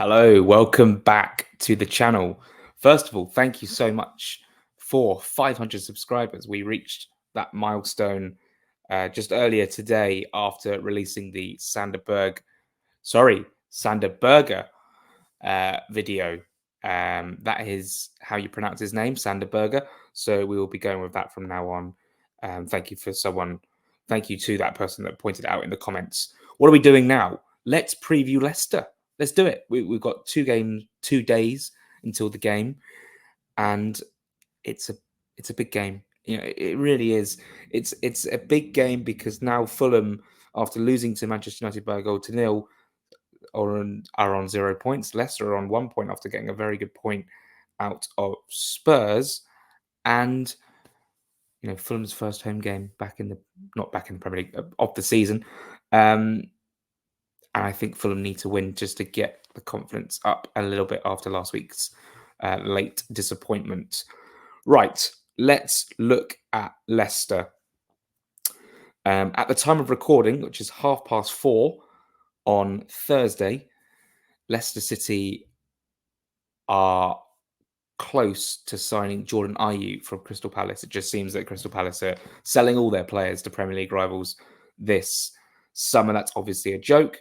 Hello, welcome back to the channel. First of all, thank you so much for 500 subscribers. We reached that milestone just earlier today after releasing the Sanderberger video. That is how you pronounce his name, Sanderberger. So we will be going with that from now on. Thank you to that person that pointed it out in the comments. What are we doing now? Let's preview Leicester. Let's do it. We've got 2 days until the game, and it's a big game. You know, it really is. It's a big game because now Fulham, after losing to Manchester United by a goal to nil, are on 0 points. Leicester are on 1 point after getting a very good point out of Spurs, and Fulham's first home game not back in the Premier League of the season. And I think Fulham need to win just to get the confidence up a little bit after last week's late disappointment. Right, let's look at Leicester. At the time of recording, which is 4:30 on Thursday, Leicester City are close to signing Jordan Ayew from Crystal Palace. It just seems that Crystal Palace are selling all their players to Premier League rivals this summer. That's obviously a joke.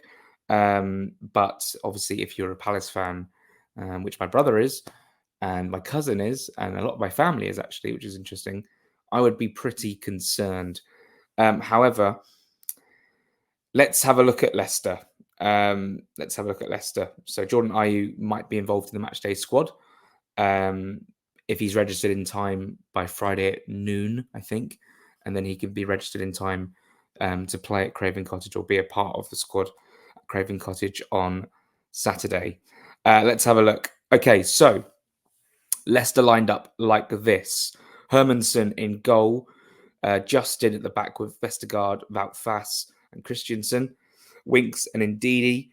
But obviously, if you're a Palace fan, which my brother is, and my cousin is, and a lot of my family is actually, which is interesting, I would be pretty concerned. However, let's have a look at Leicester. So Jordan Ayew might be involved in the matchday squad if he's registered in time by Friday at noon, I think, and then he can be registered in time to play at Craven Cottage or be a part of the squad at Craven Cottage on Saturday. Let's have a look. Okay, so Leicester lined up like this. Hermansen in goal, Justin at the back with Vestergaard, Wout Faes and Christensen, Winks and Ndidi,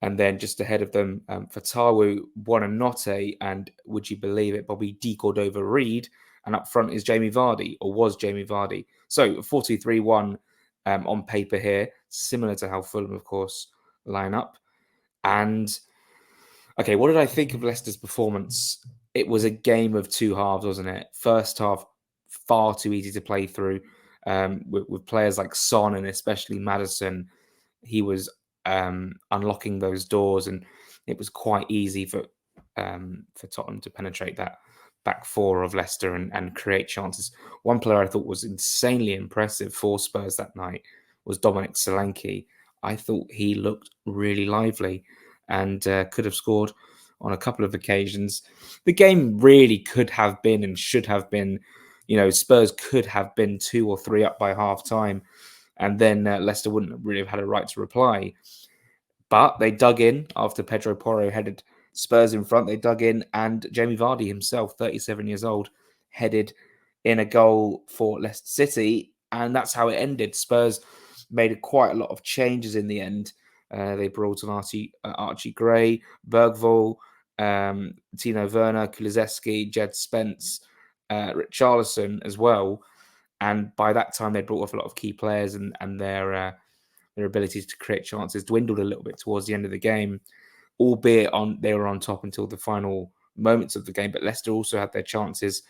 and then just ahead of them, Fatawu, Buonanotte, and would you believe it, Bobby De Cordova-Reid, and up front is Jamie Vardy, or was Jamie Vardy. So 4-2-3-1 on paper here, similar to how Fulham, of course, line up. And okay, what did I think of Leicester's performance? It was a game of two halves, wasn't it? First half, far too easy to play through with players like Son and especially Maddison. He was unlocking those doors, and it was quite easy for Tottenham to penetrate that back four of Leicester and create chances. One player I thought was insanely impressive for Spurs that night was Dominic Solanke. I thought he looked really lively and could have scored on a couple of occasions. The game really could have been and should have been, Spurs could have been 2 or 3 up by half time, and then Leicester wouldn't really have had a right to reply. But they dug in after Pedro Porro headed Spurs in front. They dug in, and Jamie Vardy himself, 37 years old, headed in a goal for Leicester City, and that's how it ended. Spurs made quite a lot of changes in the end. They brought on Archie Gray, Bergvall, Tino Werner, Kulusevski, Jed Spence, Richarlison as well. And by that time, they brought off a lot of key players, and their ability to create chances dwindled a little bit towards the end of the game, albeit they were on top until the final moments of the game. But Leicester also had their chances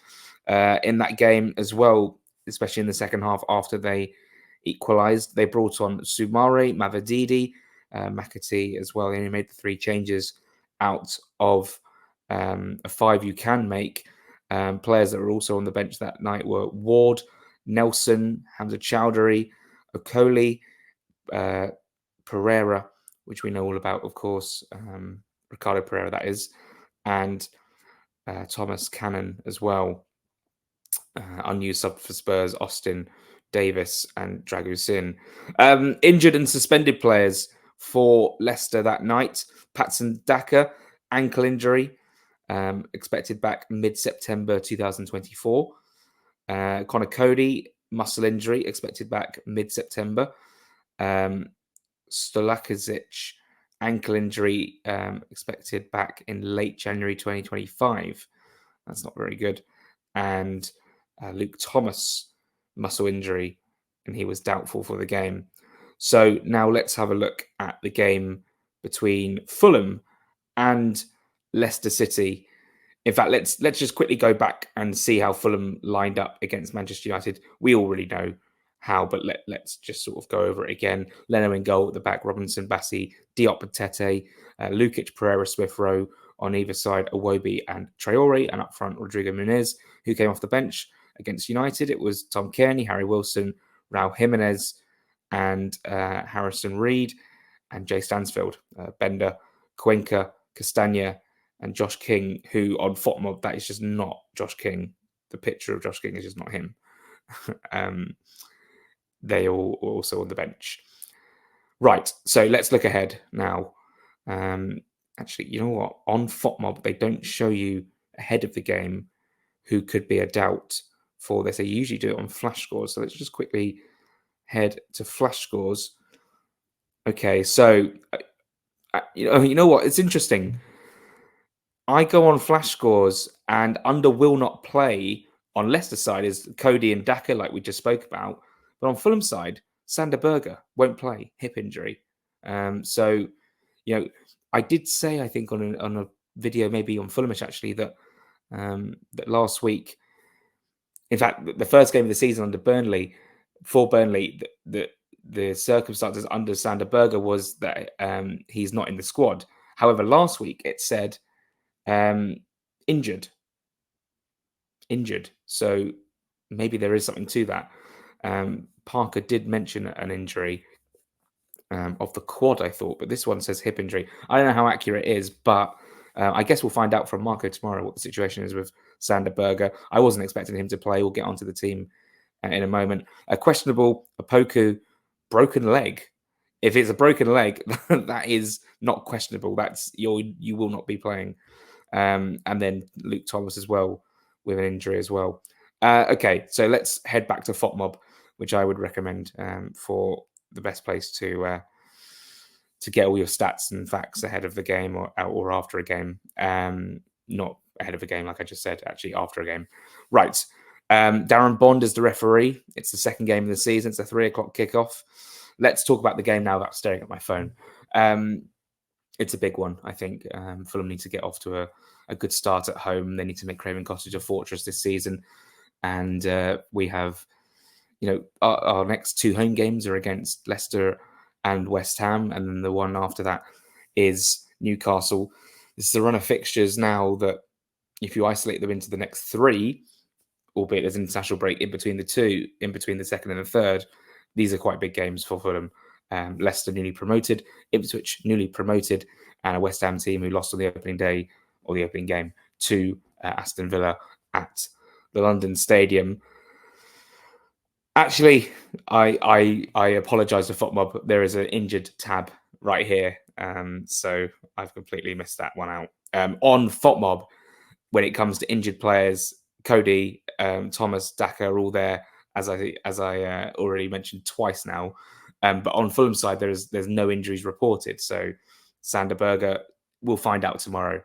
in that game as well, especially in the second half after they equalised. They brought on Soumare, Mavididi, McAtee as well. They only made the 3 changes out of a 5 you can make. Players that were also on the bench that night were Ward, Nelson, Hamza Chowdhury, Okoli, Pereira, which we know all about, of course, Ricardo Pereira, that is, and Thomas Cannon as well. Unused sub for Spurs, Austin Davis and Dragusin. Injured and suspended players for Leicester that night. Patson Daka, ankle injury, expected back mid-September 2024. Connor Cody, muscle injury, expected back mid-September. Stolakic, ankle injury, expected back in late January 2025. That's not very good. And Luke Thomas, muscle injury, and he was doubtful for the game. So now let's have a look at the game between Fulham and Leicester City. In fact, let's just quickly go back and see how Fulham lined up against Manchester United. We already know how, but let's just sort of go over it again. Leno in goal at the back, Robinson, Bassi, Diop, Tete, Lukic, Pereira, Smith Rowe on either side, Iwobi and Traore, and up front Rodrigo Muniz, who came off the bench against United. It was Tom Kearney, Harry Wilson, Raul Jimenez, and Harrison Reed, and Jay Stansfield, Bender, Cuenca, Castagna, and Josh King, who on FOTMob, that is just not Josh King. The picture of Josh King is just not him. They all also on the bench. Right, so let's look ahead now. Actually, you know what? On FOTMob, they don't show you ahead of the game who could be a doubt for this. They usually do it on flash scores. So let's just quickly head to flash scores. Okay, so you know what? It's interesting. I go on flash scores, and under will not play on Leicester side is Cody and Daka, like we just spoke about. But on Fulham side, Sander Berger won't play, hip injury. So, I did say, I think on a video, maybe on Fulhamish actually, that that last week, in fact, the first game of the season under Burnley, for Burnley, the circumstances under Sander Berger was that he's not in the squad. However, last week it said injured. So maybe there is something to that. Parker did mention an injury of the quad, I thought, but this one says hip injury. I don't know how accurate it is, but I guess we'll find out from Marco tomorrow what the situation is with Sander Berger. I wasn't expecting him to play. We'll get onto the team in a moment. A questionable Opoku broken leg. If it's a broken leg, that is not questionable. That's you will not be playing. And then Luke Thomas as well with an injury as well. Okay, so let's head back to FOTMob, which I would recommend for the best place to get all your stats and facts ahead of the game or after a game. Not ahead of a game, like I just said, actually after a game. Right. Darren Bond is the referee. It's the second game of the season. It's a 3:00 kickoff. Let's talk about the game now without staring at my phone. It's a big one, I think. Fulham need to get off to a good start at home. They need to make Craven Cottage a fortress this season. And we have, our next two home games are against Leicester and West Ham. And then the one after that is Newcastle. This is a run of fixtures now that if you isolate them into the next three, albeit there's an international break in between the two, in between the second and the third, these are quite big games for Fulham. Leicester newly promoted, Ipswich newly promoted, and a West Ham team who lost on the opening day or the opening game to Aston Villa at the London Stadium. Actually, I apologise to FOTMob. There is an injured tab right here, so I've completely missed that one out. On FOTMob, when it comes to injured players, Cody, Thomas, Daka are all there, as I already mentioned twice now. But on Fulham side, there's no injuries reported. So Sander Berger, we'll find out tomorrow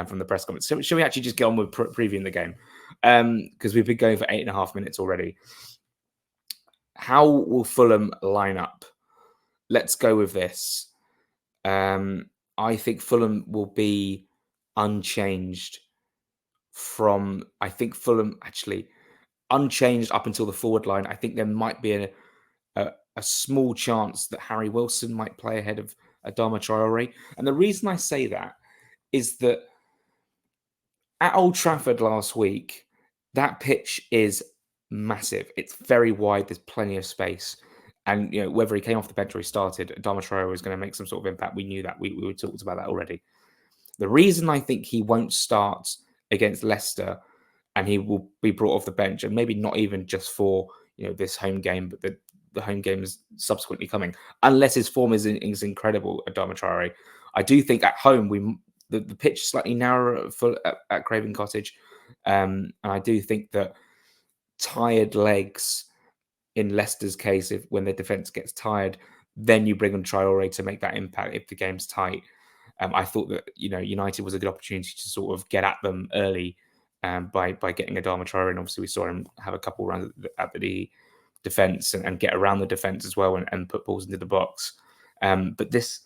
from the press conference. So shall we actually just get on with previewing the game? Because we've been going for 8.5 minutes already. How will Fulham line up? Let's go with this. I think Fulham will be unchanged from, I think Fulham actually unchanged up until the forward line. I think there might be a small chance that Harry Wilson might play ahead of Adama Traore. And the reason I say that is that at Old Trafford last week, that pitch is massive. It's very wide. There's plenty of space. And, whether he came off the bench or he started, Adama Traore was going to make some sort of impact. We knew that. We talked about that already. The reason I think he won't start against Leicester and he will be brought off the bench, and maybe not even just for, this home game, but the home game is subsequently coming, unless his form is incredible at Adama Traore. I do think at home the pitch is slightly narrower at Craven Cottage, and I do think that tired legs in Leicester's case, when the defence gets tired, then you bring on Traore to make that impact if the game's tight. I thought that United was a good opportunity to sort of get at them early by getting Adama Traore, and obviously we saw him have a couple runs at the defence and get around the defence as well and put balls into the box. But this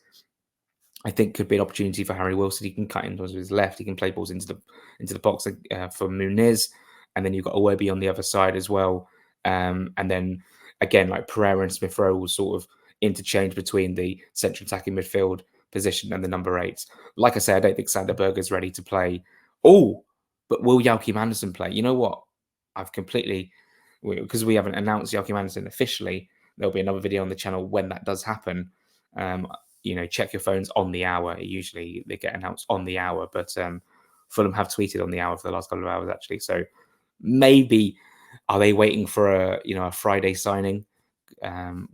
I think could be an opportunity for Harry Wilson. He can cut in towards his left. He can play balls into the box for Muniz, and then you've got Iwobi on the other side as well. And then again, like Pereira and Smith Rowe will sort of interchange between the central attacking midfield position and the number 8. Like I say, I don't think Sander Berger's ready to play. Oh, but will Joachim Andersen play? You know what? I've completely, because we haven't announced Joachim Andersen officially. There'll be another video on the channel when that does happen. Check your phones on the hour. Usually they get announced on the hour, but Fulham have tweeted on the hour for the last couple of hours actually. So maybe are they waiting for a Friday signing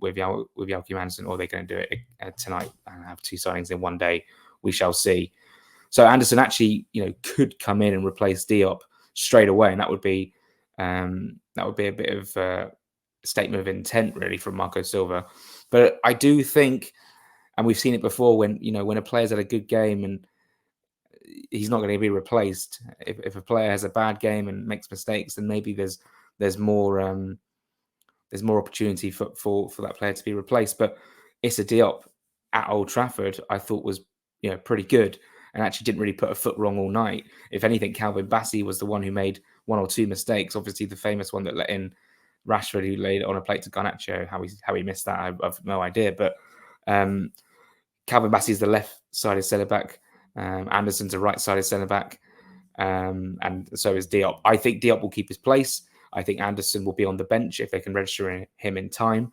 with Joachim Andersen, or are they going to do it tonight and have 2 signings in one day? We shall see. So Andersen actually, could come in and replace Diop straight away, and that would be a bit of a statement of intent really from Marco Silva. But I do think, and we've seen it before, when a player's had a good game and he's not going to be replaced. If a player has a bad game and makes mistakes, then maybe there's more opportunity for that player to be replaced. But Issa Diop at Old Trafford, I thought was pretty good, and actually didn't really put a foot wrong all night. If anything, Calvin Bassey was the one who made 1 or 2 mistakes. Obviously, the famous one that let in Rashford, who laid it on a plate to Garnacho. How he missed that, I've no idea. But Calvin Bassey is the left-sided centre-back. Anderson's a right-sided centre-back. And so is Diop. I think Diop will keep his place. I think Andersen will be on the bench if they can register him in time.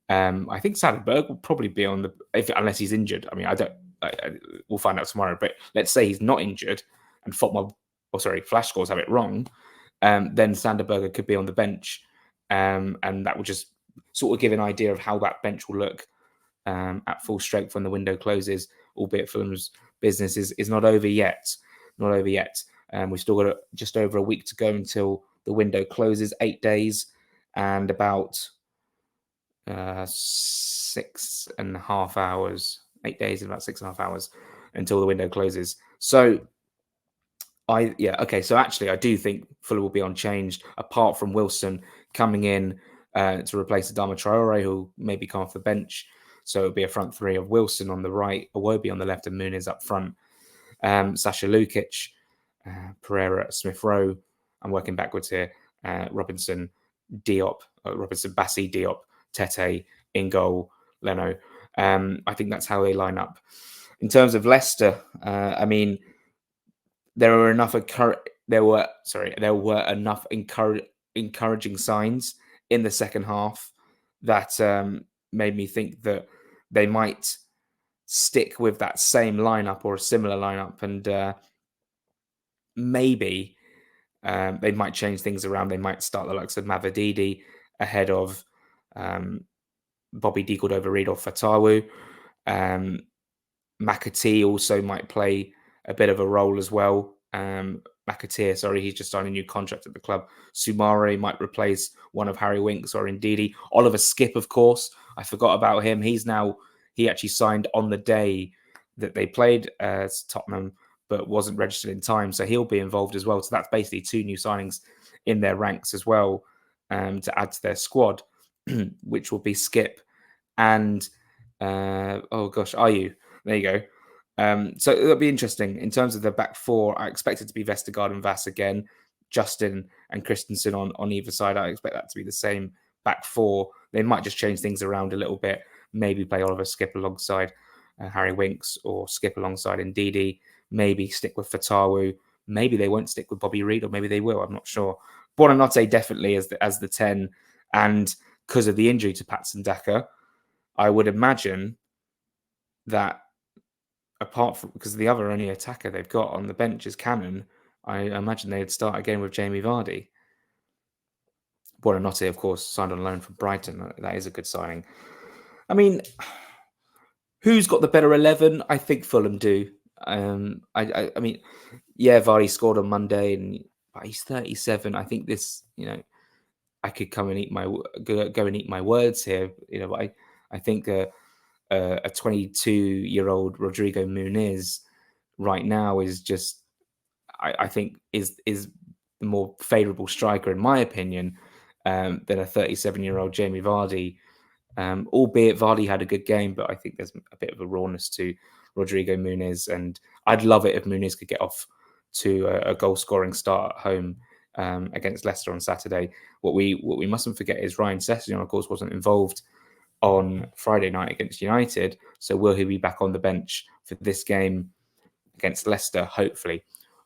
I think Sadenberg will probably be on unless he's injured. I mean, we'll find out tomorrow. But let's say he's not injured and Flash Scores have it wrong. Then Sanderberger could be on the bench, and that will just sort of give an idea of how that bench will look at full strength when the window closes. Albeit Fulham's business is not over yet. Not over yet. We've still got just over a week to go until the window closes. 8 days and about 6.5 hours. 8 days and about 6.5 hours until the window closes. So so actually I do think Fulham will be unchanged, apart from Wilson coming in to replace Adama Traore, who maybe come off the bench. So it'll be a front 3 of Wilson on the right, Iwobi on the left, and Muniz up front. Sasha Lukic, Pereira, Smith Rowe. I'm working backwards here. Robinson, Diop, Robinson, Bassey, Diop, Tete, in goal, Leno. I think that's how they line up. In terms of Leicester, I mean, there were enough encouraging signs in the second half that made me think that they might stick with that same lineup or a similar lineup, and maybe they might change things around. They might start the likes of Mavididi ahead of Bobby De Cordova-Reid or Fatawu. McAtee also might play a bit of a role as well. McAteer, he's just signed a new contract at the club. Sumare might replace one of Harry Winks or Ndidi. Oliver Skip, of course. I forgot about him. He actually signed on the day that they played Tottenham, but wasn't registered in time. So he'll be involved as well. So that's basically 2 new signings in their ranks as well to add to their squad, which will be Skip and Ayew. There you go. So it'll be interesting. In terms of the back 4, I expect it to be Vestergaard and Vass again, Justin and Christensen on either side. I expect that to be the same back 4. They might just change things around a little bit. Maybe play Oliver Skip alongside Harry Winks, or Skip alongside Ndidi. Maybe stick with Fatawu. Maybe they won't stick with Bobby Reid, or maybe they will. I'm not sure. Buonanotte definitely as the 10, and because of the injury to Patson Daka, I would imagine that apart from, because the other only attacker they've got on the bench is Cannon, I imagine they'd start again with Jamie Vardy. Buonanotte, of course, signed on loan from Brighton. That is a good signing. I mean, who's got the better 11? I think Fulham do. I mean, yeah, Vardy scored on Monday, but he's 37. I think this, I could go and eat my words here. But I think a 22-year-old Rodrigo Muniz right now is just, I think is the more favourable striker in my opinion than a 37-year-old Jamie Vardy. Albeit Vardy had a good game, but I think there's a bit of a rawness to Rodrigo Muniz, and I'd love it if Muniz could get off to a goal-scoring start at home against Leicester on Saturday. What we mustn't forget is Ryan Sessegnon, of course, wasn't involved on Friday night against United, so will he be back on the bench for this game against Leicester? Hopefully,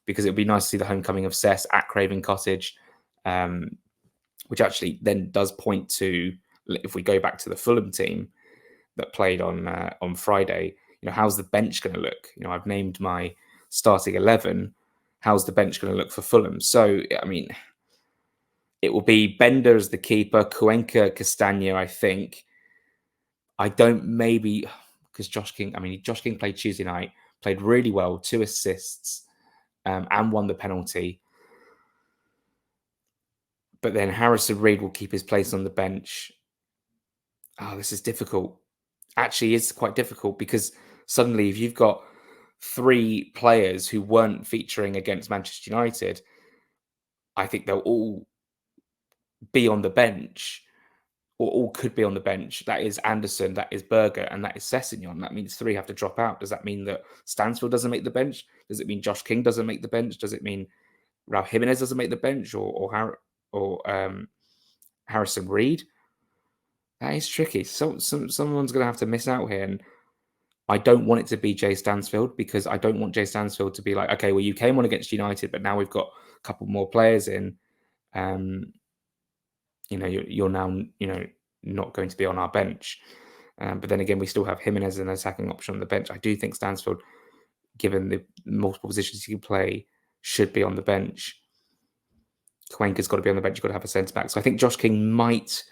because it would be nice to see the homecoming of Sess at Craven Cottage, which actually then does point to, if we go back to the Fulham team that played on Friday, how's the bench going to look? I've named my starting 11. How's the bench going to look for Fulham? So, I mean, it will be Bender as the keeper, Cuenca, Castagno, I think. I don't maybe, because Josh King played Tuesday night, played really well, 2 assists, and won the penalty. But then Harrison Reed will keep his place on the bench. Oh, this is difficult. Actually, it's quite difficult because suddenly if you've got 3 players who weren't featuring against Manchester United, I think they'll all be on the bench, or all could be on the bench. That is Anderson, that is Berger, and that is Sessegnon. That means 3 have to drop out. Does that mean that Stansfield doesn't make the bench? Does it mean Josh King doesn't make the bench? Does it mean Raul Jimenez doesn't make the bench, or Harrison Reed? That is tricky. Someone's going to have to miss out here, and I don't want it to be Jay Stansfield, because I don't want Jay Stansfield to be like, okay, well, you came on against United, but now we've got a couple more players in. You're now, not going to be on our bench. But then again, we still have Jimenez as an attacking option on the bench. I do think Stansfield, given the multiple positions he can play, should be on the bench. Cuenca's got to be on the bench. You've got to have a centre back. So I think Josh King might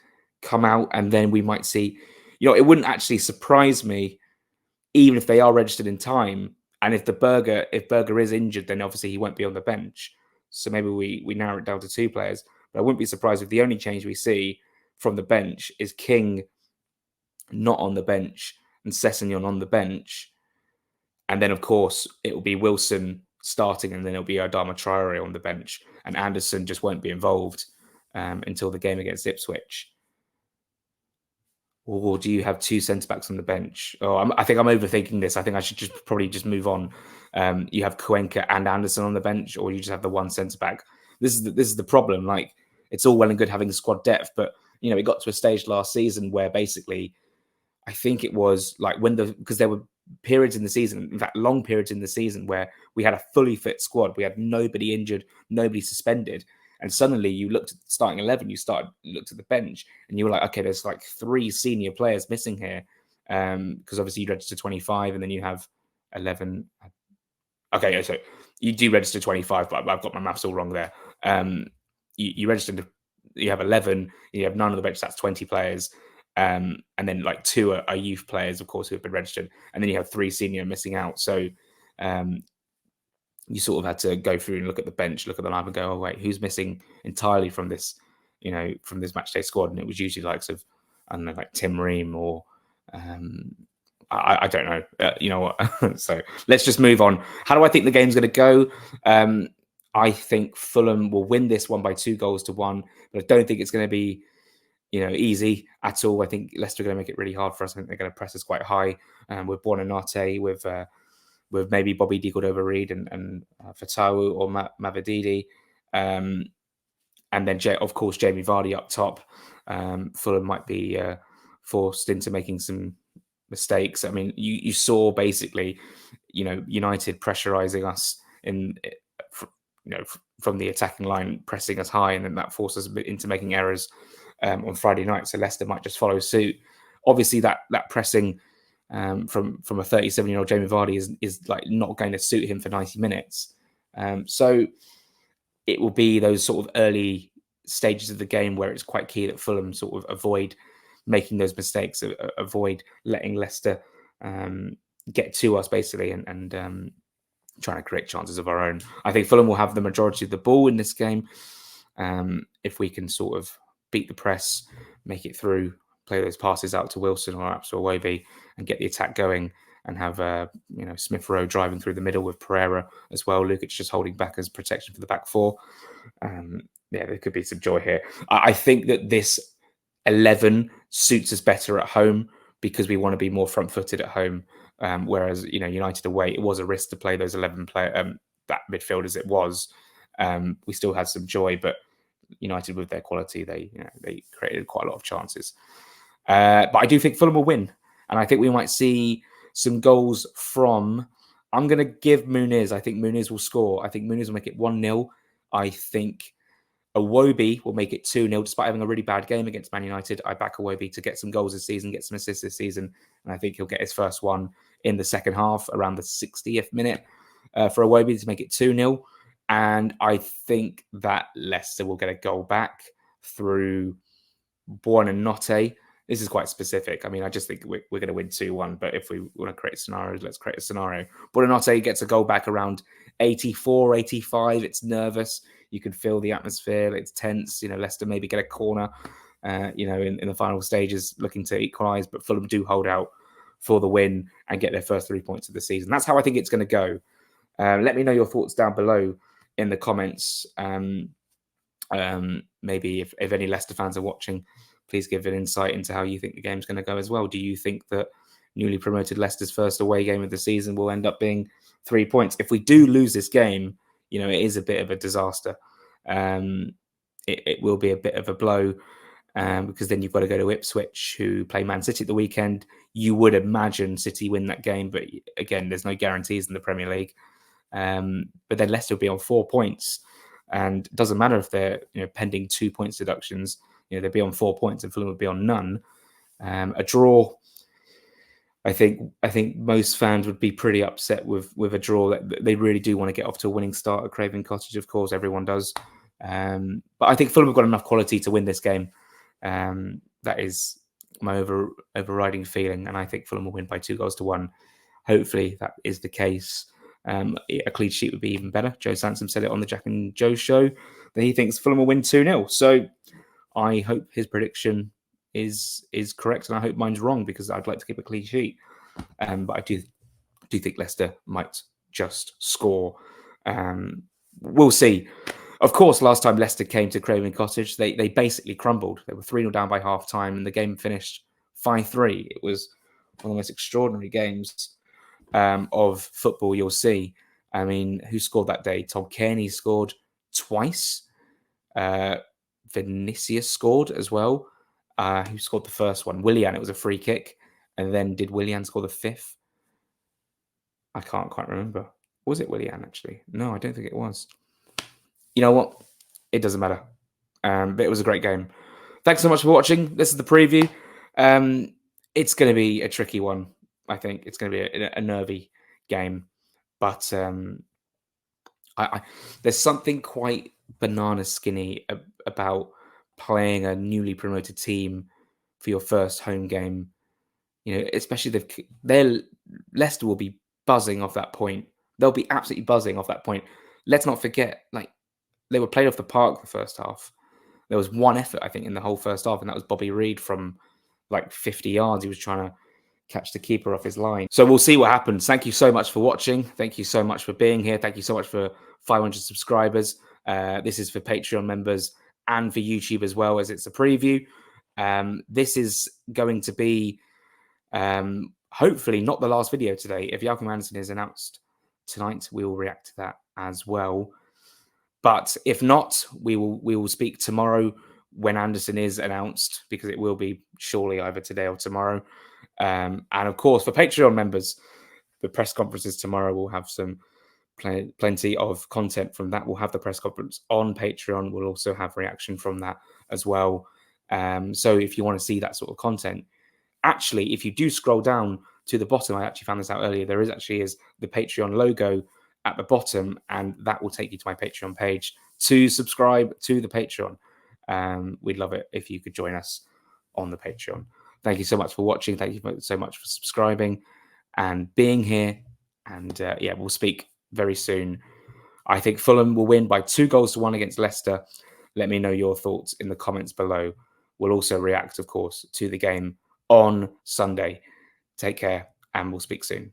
come out, and then we might see, it wouldn't actually surprise me, even if they are registered in time. And if Berger is injured, then obviously he won't be on the bench. So maybe we narrow it down to 2 players. But I wouldn't be surprised if the only change we see from the bench is King not on the bench and Sessegnon on the bench. And then, of course, it will be Wilson starting, and then it'll be Adama Traore on the bench. And Anderson just won't be involved until the game against Ipswich. Or do you have 2 centre-backs on the bench? I think I'm overthinking this. I think I should probably move on. You have Cuenca and Anderson on the bench, or you just have the 1 centre-back. This is the problem. Like, it's all well and good having squad depth, but it got to a stage last season where basically, I think it was like because there were periods in the season, in fact, long periods in the season, where we had a fully fit squad. We had nobody injured, nobody suspended. And suddenly you looked at the starting 11, you looked at the bench, and you were like, okay, there's like 3 senior players missing here. Because obviously you register 25, and then you have 11. Okay, so you do register 25, but I've got my maths all wrong there. You registered, you have 11, you have none on the bench, that's 20 players. And then like 2 are youth players, of course, who have been registered. And then you have 3 senior missing out. So you sort of had to go through and look at the bench, look at the lineup, and go, oh, wait, who's missing entirely from this, from this matchday squad? And it was usually likes of, I don't know, like Tim Ream or I don't know, So let's just move on. How do I think the game's going to go? I think Fulham will win this one by 2-1, but I don't think it's going to be, easy at all. I think Leicester are going to make it really hard for us. I think they're going to press us quite high with Buonanotte, with maybe Bobby De Cordova-Reid and Fatawu or Mavididi. And then, of course, Jamie Vardy up top. Fulham might be forced into making some mistakes. I mean, you saw basically, United pressurising us from the attacking line, pressing us high, and then that forces us into making errors on Friday night. So Leicester might just follow suit. Obviously, that pressing from a 37-year-old Jamie Vardy is like not going to suit him for 90 minutes. So it will be those sort of early stages of the game where it's quite key that Fulham sort of avoid making those mistakes, avoid letting Leicester get to us basically, and trying to create chances of our own. I think Fulham will have the majority of the ball in this game. If we can sort of beat the press, make it through, play those passes out to Wilson or perhaps Iwobi, and get the attack going, and have Smith Rowe driving through the middle with Pereira as well. Lukic just holding back as protection for the back 4. There could be some joy here. I think that this 11 suits us better at home because we want to be more front-footed at home. Whereas, United away, it was a risk to play those 11 player that midfield as it was. We still had some joy, but United with their quality, they created quite a lot of chances. But I do think Fulham will win, and I think we might see some goals from. I'm going to give Muniz. I think Muniz will score. I think Muniz will make it 1-0. I think Iwobi will make it 2-0, despite having a really bad game against Man United. I back Iwobi to get some goals this season, get some assists this season, and I think he'll get his first one in the second half, around the 60th minute, for Iwobi to make it 2-0. And I think that Leicester will get a goal back through Buonanotte. This is quite specific. I mean, I just think we're going to win 2-1. But if we want to create scenarios, let's create a scenario. Buonanotte gets a goal back around 84, 85. It's nervous. You can feel the atmosphere. It's tense. Leicester maybe get a corner, in the final stages looking to equalise. But Fulham do hold out for the win and get their first 3 points of the season. That's how I think it's going to go. Let me know your thoughts down below in the comments. Maybe if any Leicester fans are watching, please give an insight into how you think the game's going to go as well. Do you think that newly promoted Leicester's first away game of the season will end up being 3 points? If we do lose this game, it is a bit of a disaster. It will be a bit of a blow because then you've got to go to Ipswich, who play Man City at the weekend. You would imagine City win that game, but again, there's no guarantees in the Premier League. But then Leicester will be on 4 points, and it doesn't matter if they're pending 2 points deductions. They'd be on 4 points, and Fulham would be on none. A draw, I think most fans would be pretty upset with a draw. They really do want to get off to a winning start at Craven Cottage. Of course, everyone does. But I think Fulham have got enough quality to win this game. That is my overriding feeling, and I think Fulham will win by 2-1. Hopefully, that is the case. A clean sheet would be even better. Joe Sansom said it on the Jack and Joe show that he thinks Fulham will win 2-0. So I hope his prediction is correct, and I hope mine's wrong, because I'd like to keep a clean sheet. But I do think Leicester might just score. We'll see. Of course, last time Leicester came to Craven Cottage, they basically crumbled. They were 3-0 down by half time, and the game finished 5-3. It was one of the most extraordinary games of football you'll see. I mean, who scored that day? Tom Cairney scored twice. Vinicius scored as well. Who scored the first one? Willian. It was a free kick. And then did Willian score the fifth? I can't quite remember. Was it Willian, actually? No, I don't think it was. You know what? It doesn't matter. But it was a great game. Thanks so much for watching. This is the preview. It's going to be a tricky one. I think it's going to be a nervy game. But there's something quite banana skinny about playing a newly promoted team for your first home game. Especially Leicester will be buzzing off that point. They'll be absolutely buzzing off that point. Let's not forget, they were played off the park the first half. There was one effort, I think, in the whole first half, and that was Bobby Reid from 50 yards. He was trying to catch the keeper off his line. So we'll see what happens. Thank you so much for watching. Thank you so much for being here. Thank you so much for 500 subscribers. This is for Patreon members and for YouTube as well, as it's a preview. This is going to be hopefully not the last video today. If Joachim Andersen is announced tonight, we will react to that as well. But if not, we will speak tomorrow when Andersen is announced, because it will be surely either today or tomorrow. And of course, for Patreon members, the press conferences tomorrow will have some plenty of content from that. We'll have the press conference on Patreon. We'll also have reaction from that as well. So if you want to see that sort of content, actually, if you do scroll down to the bottom, I actually found this out earlier, there is the Patreon logo at the bottom, and that will take you to my Patreon page to subscribe to the Patreon. We'd love it if you could join us on the Patreon. Thank you so much for watching. Thank you so much for subscribing and being here. And we'll speak very soon. I think Fulham will win by 2-1 against Leicester. Let me know your thoughts in the comments below. We'll also react, of course, to the game on Sunday. Take care, and we'll speak soon.